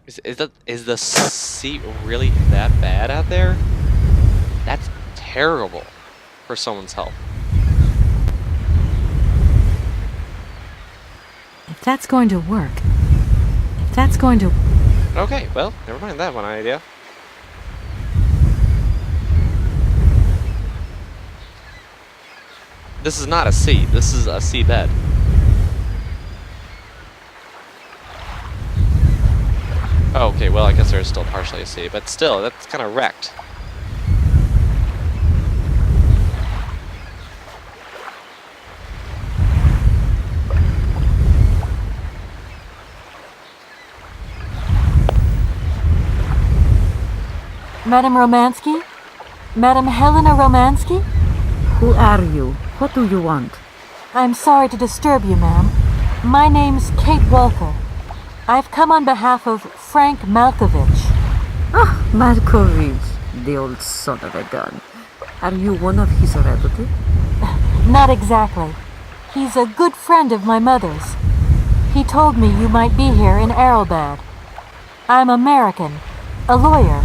Is the sea really that bad out there? That's terrible for someone's health. If that's going to work. If that's going to... Okay, well, never mind that one idea. This is not a sea. This is a seabed. Oh, okay, well, I guess there's still partially a sea, but still, that's kind of wrecked. Madam Romanski? Madam Helena Romanski? Who are you? What do you want? I'm sorry to disturb you, ma'am. My name's Kate Walker. I've come on behalf of Frank Malkovich. Ah, Malkovich, the old son of a gun. Are you one of his relatives? Not exactly. He's a good friend of my mother's. He told me you might be here in Arrowbad. I'm American, a lawyer.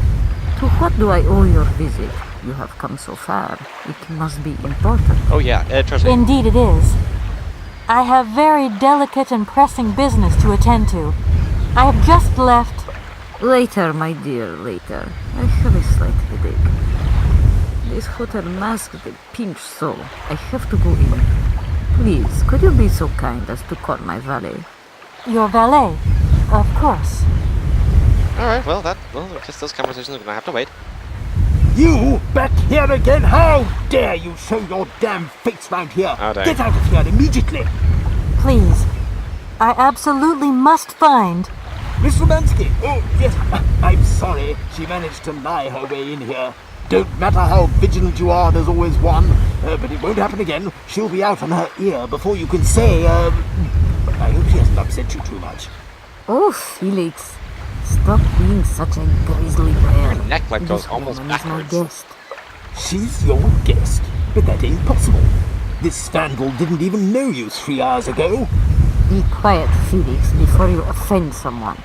To what do I owe your visit? You have come so far. It must be important. Oh yeah, trust me. Indeed it is. I have very delicate and pressing business to attend to. I have just left... Later, my dear, later. I have a slight headache. This hotel masked a pinch so I have to go in. Please, could you be so kind as to call my valet? Your valet? Of course. Alright, well, I guess those conversations are gonna have to wait. You back here again? How dare you show your damn face round here? Oh, dang. Get out of here immediately! Please. I absolutely must find... Miss Romanski! Oh, yes, I'm sorry. She managed to lie her way in here. Don't matter how vigilant you are, there's always one. But it won't happen again. She'll be out on her ear before you can say, I hope she hasn't upset you too much. Oh, Felix. Stop being such a grizzly bear. Your neck like goes This almost woman is my backwards. guest. She's your guest, but that ain't possible. This vandal didn't even know you 3 hours ago. Be quiet, Felix, before you offend someone.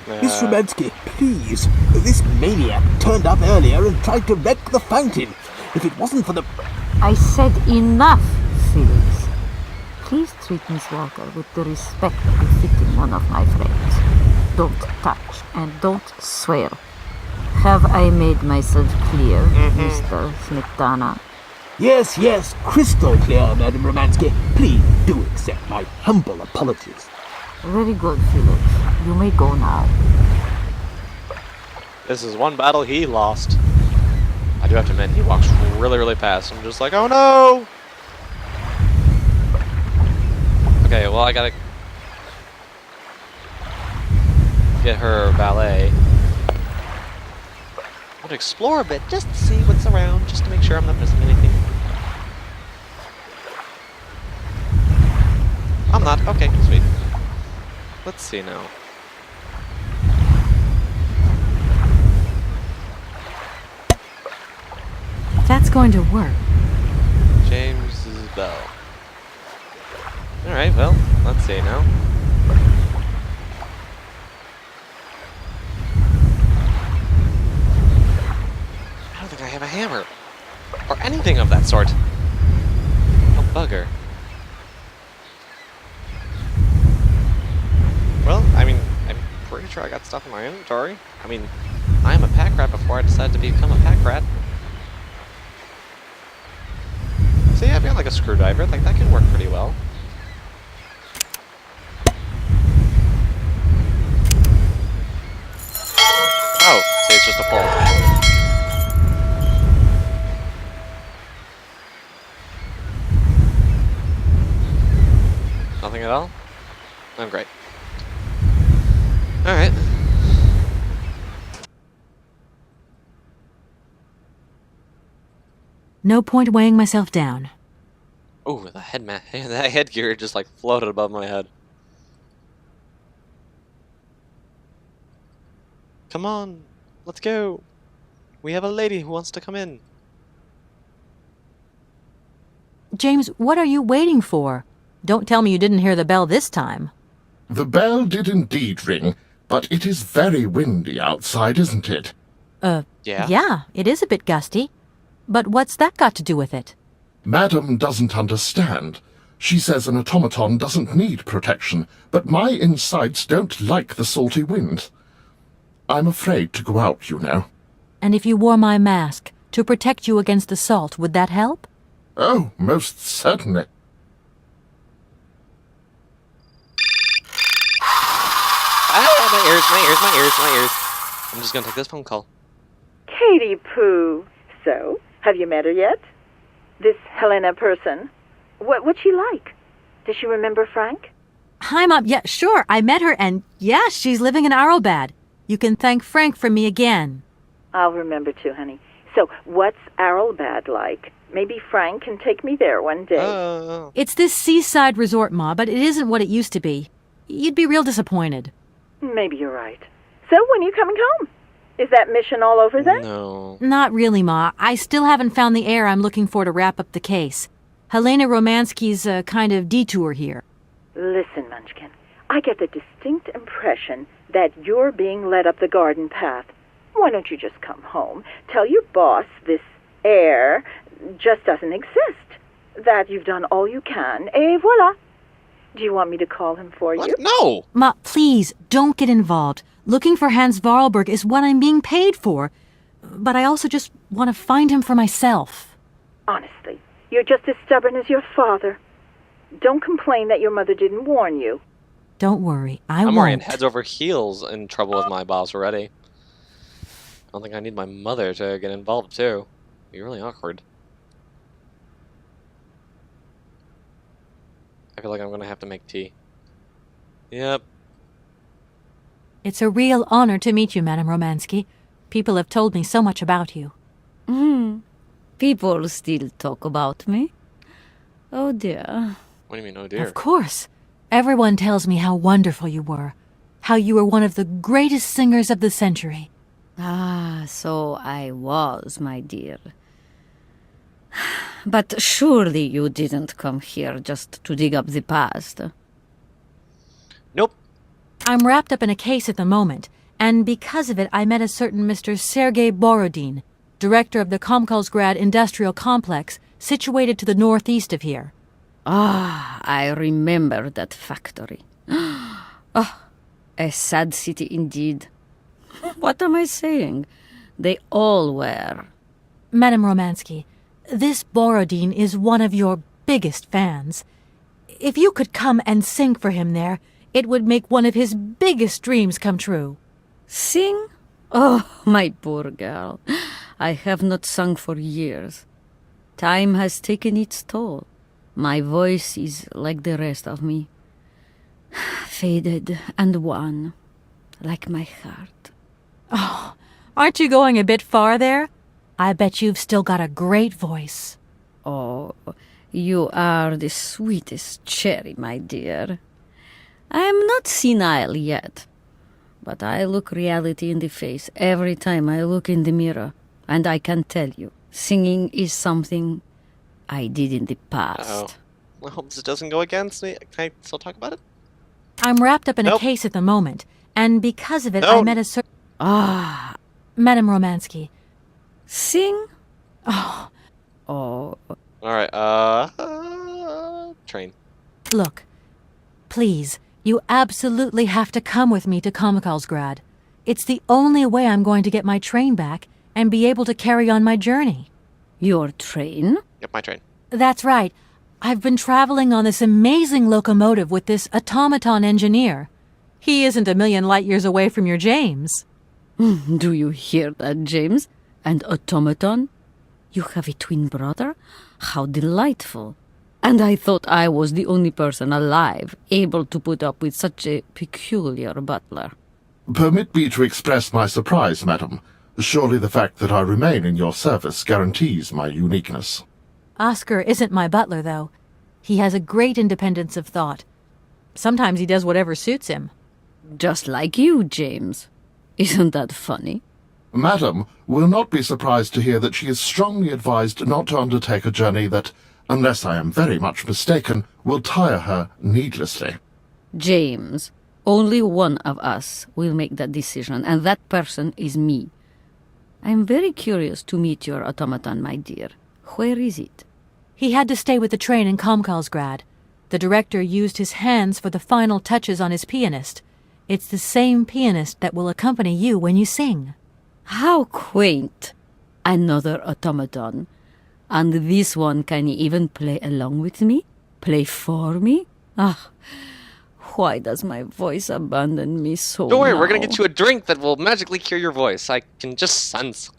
Miss Romanski, please. This maniac turned up earlier and tried to wreck the fountain. If it wasn't for the... I said enough, Felix. Please treat Miss Walker with the respect befitting one of my friends. Don't touch and don't swear. Have I made myself clear, Mr. Smetana? Yes, crystal clear, Madam Romanski. Please do accept my humble apologies. Very good, Felix. You may go now. This is one battle he lost. I do have to admit, he walks really, really fast. I'm just like, oh no! Okay, well, I gotta get her valet. I'm gonna explore a bit just to see what's around, just to make sure I'm not missing anything. I'm not. Okay, sweet. Let's see now. That's going to work. James's bell. Alright, well, let's see now. I don't think I have a hammer. Or anything of that sort. Oh, bugger. Well, I mean, I'm pretty sure I got stuff in my inventory. I mean, I am a pack rat before I decided to become a pack rat. So yeah, I've got like a screwdriver, like that can work pretty well. Oh, see, it's just a pole. Nothing at all? Oh, great. Alright. No point weighing myself down. Ooh, the that headgear just like floated above my head. Come on, let's go. We have a lady who wants to come in. James, what are you waiting for? Don't tell me you didn't hear the bell this time. The bell did indeed ring, But it is very windy outside, isn't it? Yeah? Yeah, it is a bit gusty. But what's that got to do with it? Madam doesn't understand. She says an automaton doesn't need protection, but my insides don't like the salty wind. I'm afraid to go out, you know. And if you wore my mask to protect you against the salt, would that help? Oh, most certainly. Ah, my ears. I'm just gonna take this phone call. Katie Pooh. So, have you met her yet? This Helena person? What's she like? Does she remember Frank? Hi, Mom. Yeah, sure. I met her, and yeah, she's living in Arlbad. You can thank Frank for me again. I'll remember too, honey. So, what's Arlbad like? Maybe Frank can take me there one day. It's this seaside resort, Ma, but it isn't what it used to be. You'd be real disappointed. Maybe you're right. So, when are you coming home? Is that mission all over then? No. Not really, Ma. I still haven't found the heir I'm looking for to wrap up the case. Helena Romanski's a kind of detour here. Listen, Munchkin. I get the distinct impression that you're being led up the garden path. Why don't you just come home, tell your boss this heir just doesn't exist, that you've done all you can, et voila. Do you want me to call him for you? What? No! Ma, please, don't get involved. Looking for Hans Varlberg is what I'm being paid for. But I also just want to find him for myself. Honestly, you're just as stubborn as your father. Don't complain that your mother didn't warn you. Don't worry, I I'm already won't. heads over heels in trouble with my boss already. I don't think I need my mother to get involved, too. It'd be really awkward. I feel like I'm gonna have to make tea. Yep. It's a real honor to meet you, Madame Romanski. People have told me so much about you. People still talk about me. Oh dear. What do you mean, oh dear? Of course. Everyone tells me how wonderful you were. How you were one of the greatest singers of the century. Ah, so I was, my dear. But surely you didn't come here just to dig up the past. Nope. I'm wrapped up in a case at the moment, and because of it I met a certain Mr. Sergei Borodin, director of the Komkalsgrad Industrial Complex, situated to the northeast of here. Ah, I remember that factory. Ah, a sad city indeed. What am I saying? They all were. Madame Romanski, this Borodin is one of your biggest fans. If you could come and sing for him there, it would make one of his biggest dreams come true. Sing? Oh, my poor girl. I have not sung for years. Time has taken its toll. My voice is like the rest of me. Faded and wan, like my heart. Oh, aren't you going a bit far there? I bet you've still got a great voice. Oh, you are the sweetest cherry, my dear. I am not senile yet, but I look reality in the face every time I look in the mirror, and I can tell you, singing is something I did in the past. Uh-oh. I hope this doesn't go against me. Can I still talk about it? I'm wrapped up in a Nope. case at the moment, and because of it No. I met a certain... Ah, Madame Romanski. sing? Oh, Oh, Alright, train. look. Please, you absolutely have to come with me to Komkalsgrad. It's the only way I'm going to get my train back and be able to carry on my journey. your train? Yep, my train. That's right. I've been traveling on this amazing locomotive with this automaton engineer. He isn't a million light years away from your James. Do you hear that, James? And automaton? You have a twin brother? How delightful. And I thought I was the only person alive able to put up with such a peculiar butler. Permit me to express my surprise, madam. Surely the fact that I remain in your service guarantees my uniqueness. Oscar isn't my butler, though. He has a great independence of thought. Sometimes he does whatever suits him. Just like you, James. Isn't that funny? Madam will not be surprised to hear that she is strongly advised not to undertake a journey that, unless I am very much mistaken, will tire her needlessly. James, Only one of us will make that decision, and that person is me. I'm very curious to meet your automaton, my dear. Where is it? He had to stay with the train in Komkalsgrad. The director used his hands for the final touches on his pianist. It's the same pianist that will accompany you when you sing. How quaint! Another automaton. And this one can even play along with me? Play for me? Ah, why does my voice abandon me so Don't worry, we're now? gonna get you a drink that will magically cure your voice. I can just sense.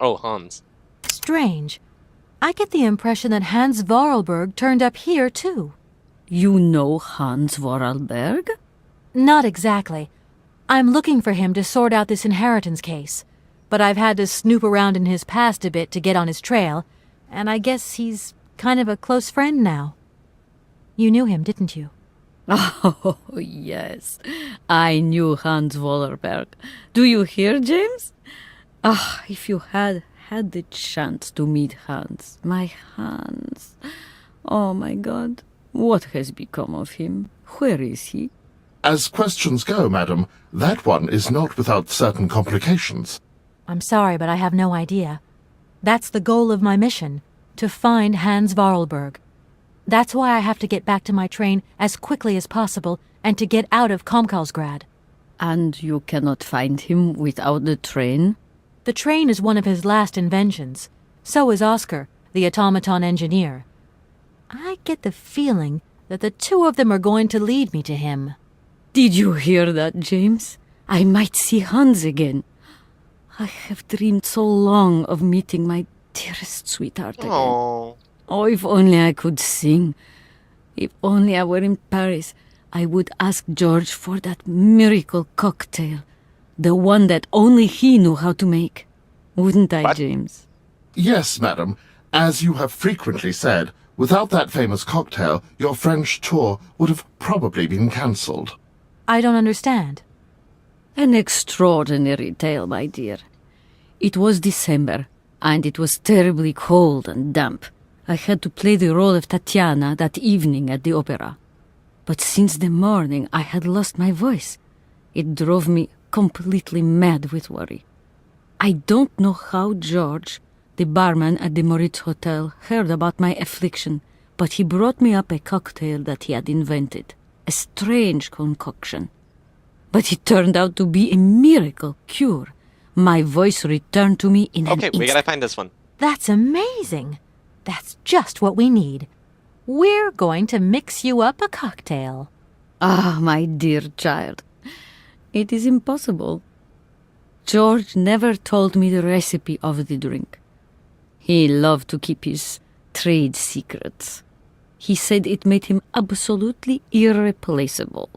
Oh, Hans. Strange. I get the impression that Hans Vorarlberg turned up here, too. You know Hans Vorarlberg? Not exactly. I'm looking for him to sort out this inheritance case. But I've had to snoop around in his past a bit to get on his trail, and I guess he's kind of a close friend now. You knew him, didn't you? Oh, yes. I knew Hans Vorarlberg. Do you hear, James? Ah, if you had had the chance to meet Hans. My Hans. Oh, my God. What has become of him? Where is he? As questions go, madam, that one is not without certain complications. I'm sorry, but I have no idea. That's the goal of my mission, to find Hans Vorarlberg. That's why I have to get back to my train as quickly as possible and to get out of Komkalsgrad. And you cannot find him without the train? The train is one of his last inventions. So is Oscar, the automaton engineer. I get the feeling that the two of them are going to lead me to him. Did you hear that, James? I might see Hans again. I have dreamed so long of meeting my dearest sweetheart again. Oh. Oh, if only I could sing. If only I were in Paris, I would ask George for that miracle cocktail. The one that only he knew how to make. Wouldn't I, What? James? Yes, madam. As you have frequently said, without that famous cocktail, your French tour would have probably been cancelled. I don't understand. An extraordinary tale, my dear. It was December, and it was terribly cold and damp. I had to play the role of Tatiana that evening at the opera. But since the morning I had lost my voice. It drove me completely mad with worry. I don't know how George, the barman at the Moritz Hotel, heard about my affliction, but he brought me up a cocktail that he had invented. A strange concoction. But it turned out to be a miracle cure. My voice returned to me in an Okay, we instant. gotta find this one. That's amazing. That's just what we need. We're going to mix you up a cocktail. Ah, my dear child. It is impossible. George never told me the recipe of the drink. He loved to keep his trade secrets. He said it made him absolutely irreplaceable.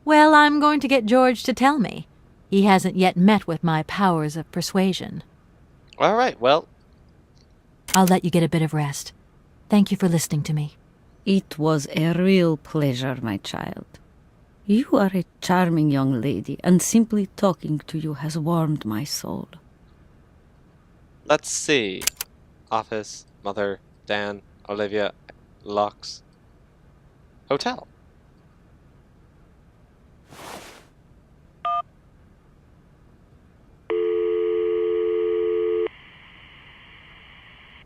Well, I'm going to get George to tell me. He hasn't yet met with my powers of persuasion. All right, well, I'll let you get a bit of rest. Thank you for listening to me. It was a real pleasure, my child. You are a charming young lady, and simply talking to you has warmed my soul. let's see. Office, Mother, Dan, Olivia, Lux. Hotel.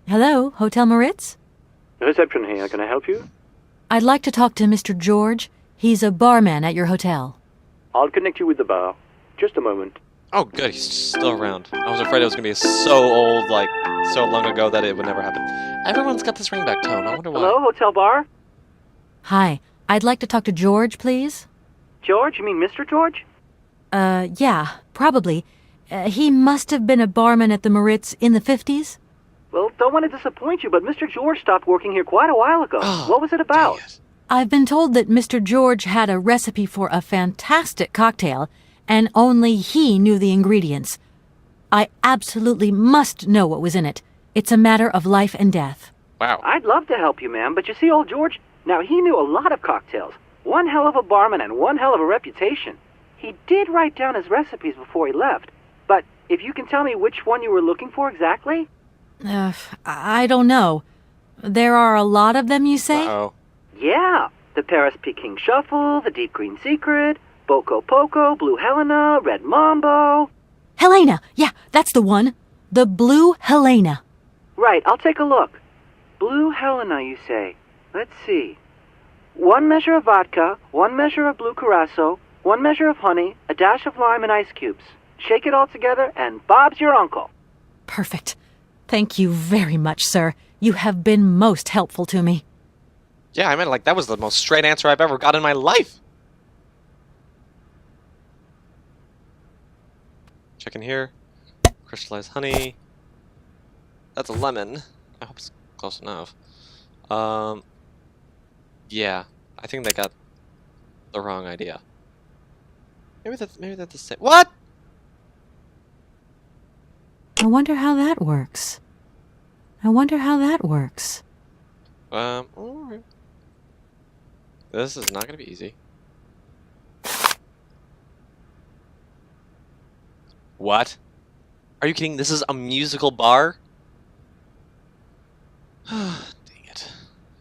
Hello, Hotel Moritz? Reception here. Can I help you? I'd like to talk to Mr. George. He's a barman at your hotel. I'll connect you with the bar. Just a moment. Oh, good, he's still around. I was afraid it was gonna be so old, like, so long ago that it would never happen. Everyone's got this ringback tone. I wonder why. Hello, hotel bar? Hi, I'd like to talk to George, please. George? You mean Mr. George? Yeah, probably. He must have been a barman at the Moritz in the 50s. Well, don't want to disappoint you, but Mr. George stopped working here quite a while ago. What was it about? Dang it. I've been told that Mr. George had a recipe for a fantastic cocktail, and only he knew the ingredients. I absolutely must know what was in it. It's a matter of life and death. Wow. I'd love to help you, ma'am, but you see, old George, now he knew a lot of cocktails. One hell of a barman and one hell of a reputation. He did write down his recipes before he left. But if you can tell me which one you were looking for exactly? I don't know. There are a lot of them, you say? Uh-oh. Yeah, The Paris Peking Shuffle, the Deep Green Secret, Boko Poco, Blue Helena, Red Mambo. Helena! Yeah, that's the one. The Blue Helena. Right, I'll take a look. Blue Helena, you say? Let's see. 1 measure of vodka, 1 measure of blue curacao, 1 measure of honey, a dash of lime and ice cubes. Shake it all together, and Bob's your uncle. Perfect. Thank you very much, sir. You have been most helpful to me. Yeah, I mean, like, that was the most straight answer I've ever got in my life. Check in here. Crystallized honey. That's a lemon. I hope it's close enough. Yeah, I think they got the wrong idea. Maybe that's the same. What? I wonder how that works. I wonder how that works. Alright. This is not gonna be easy. What? Are you kidding? This is a musical bar? Dang it.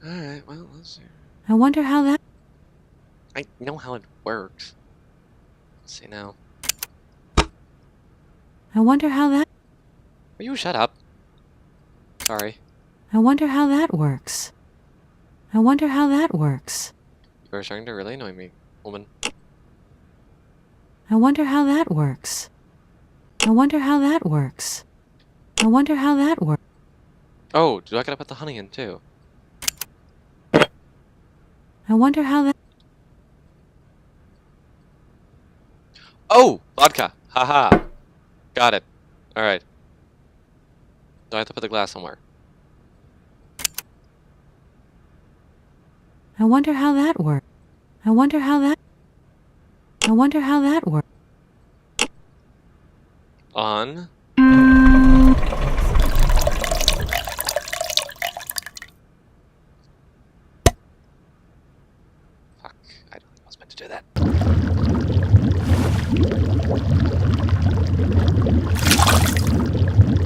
Alright, well, let's see. I wonder how that... I know how it works. Let's see now. I wonder how that... Will you shut up? Sorry. I wonder how that works. I wonder how that works. You are starting to really annoy me, woman. I wonder how that works. I wonder how that works. I wonder how that works. Oh, do I gotta put the honey in too? I wonder how that... Oh! Vodka! Haha! Got it. Alright. Do I have to put the glass somewhere? I wonder how that works. I wonder how that... I wonder how that works. On. Fuck. I don't think I was meant to do that.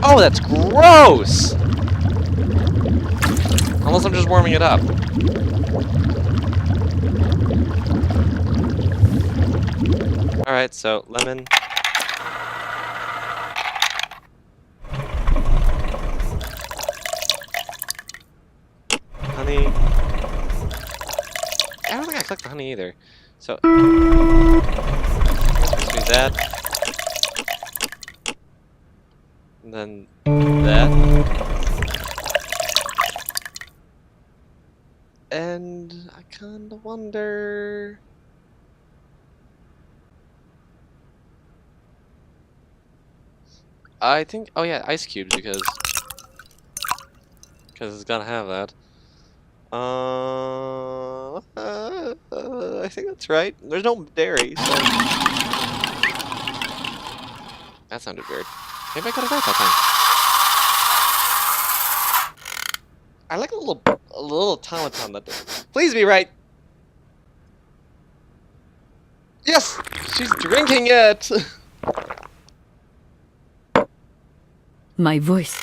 Oh, that's gross! Unless I'm just warming it up. Alright, so lemon. Honey. I don't think I clicked the honey either. So, let's do that. And then that. And I kinda wonder... I think, oh yeah, ice cubes because it's gotta have that. I think that's right. There's no dairy, so that sounded weird. Maybe I got it right that time. I like a little automaton that does. Please be right. Yes, she's drinking it. My voice.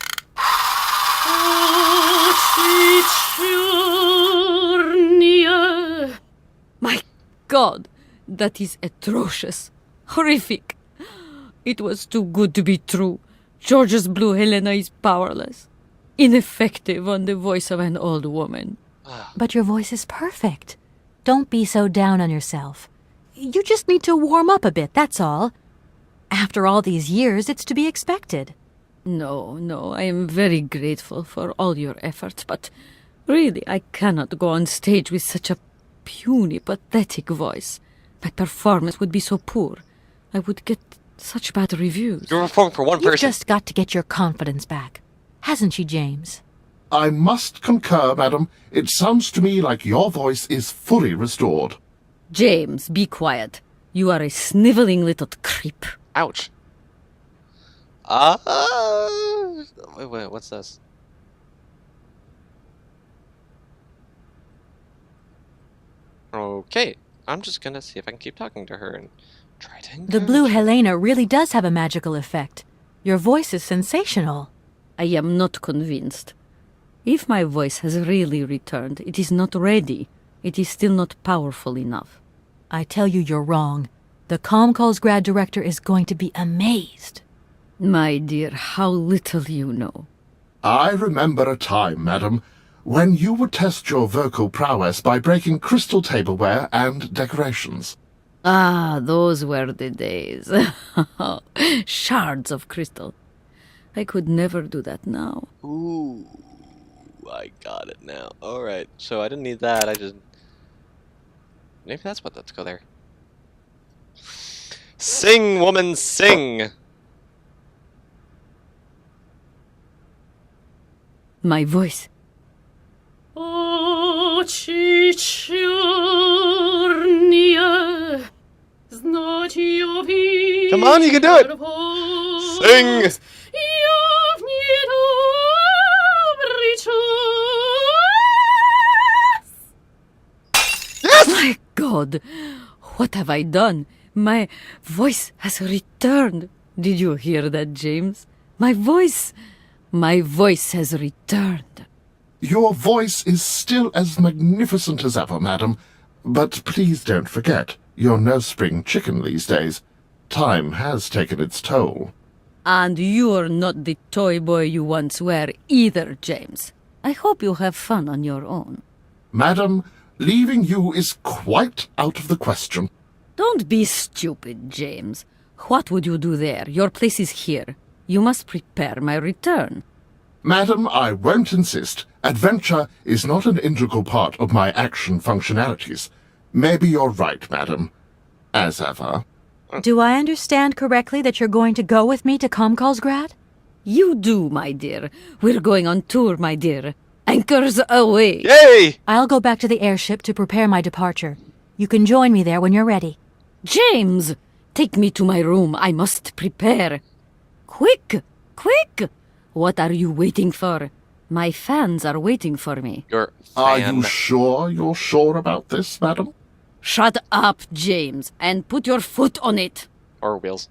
My God, that is atrocious. Horrific. It was too good to be true. George's Blue Helena is powerless. Ineffective on the voice of an old woman. But your voice is perfect. Don't be so down on yourself. You just need to warm up a bit, that's all. After all these years, it's to be expected. No, I am very grateful for all your efforts, but really, I cannot go on stage with such a puny, pathetic voice. My performance would be so poor. I would get such bad reviews. You're performing for one You've person. just got to get your confidence back. Hasn't she, James? I must concur, madam. It sounds to me like your voice is fully restored. James, be quiet. You are a sniveling little creep. Ouch. Wait, what's this? Okay, I'm just gonna see if I can keep talking to her and try to The Blue Helena really does have a magical effect. Your voice is sensational. I am not convinced. If my voice has really returned, it is not ready. It is still not powerful enough. I tell you you're wrong. The Comcalls grad director is going to be amazed. My dear, how little you know. I remember a time, madam, when you would test your vocal prowess by breaking crystal tableware and decorations. Ah, those were the days. Shards of crystal. I could never do that now. Ooh, I got it now. Alright, so I didn't need that, I just... Maybe that's what, let's go there. Sing, woman, sing! My voice. Come on, you can do it! Sing! Yes! My God, what have I done? My voice has returned. Did you hear that, James? My voice has returned. Your voice is still as magnificent as ever, madam. But please don't forget, you're no spring chicken these days. Time has taken its toll. And you're not the toy boy you once were either, James. I hope you have fun on your own. Madam, leaving you is quite out of the question. Don't be stupid, James. What would you do there? Your place is here. You must prepare my return. Madam, I won't insist. Adventure is not an integral part of my action functionalities. Maybe you're right, madam. As ever. Do I understand correctly that you're going to go with me to Comcalls grad? You do, my dear. We're going on tour, my dear. Anchors away. Yay! I'll go back to the airship to prepare my departure. You can join me there when you're ready. James, take me to my room. I must prepare. Quick, quick. What are you waiting for? My fans are waiting for me. Your Are fan. you sure you're sure about this, madam? Shut up, James, and put your foot on it. Or wheels.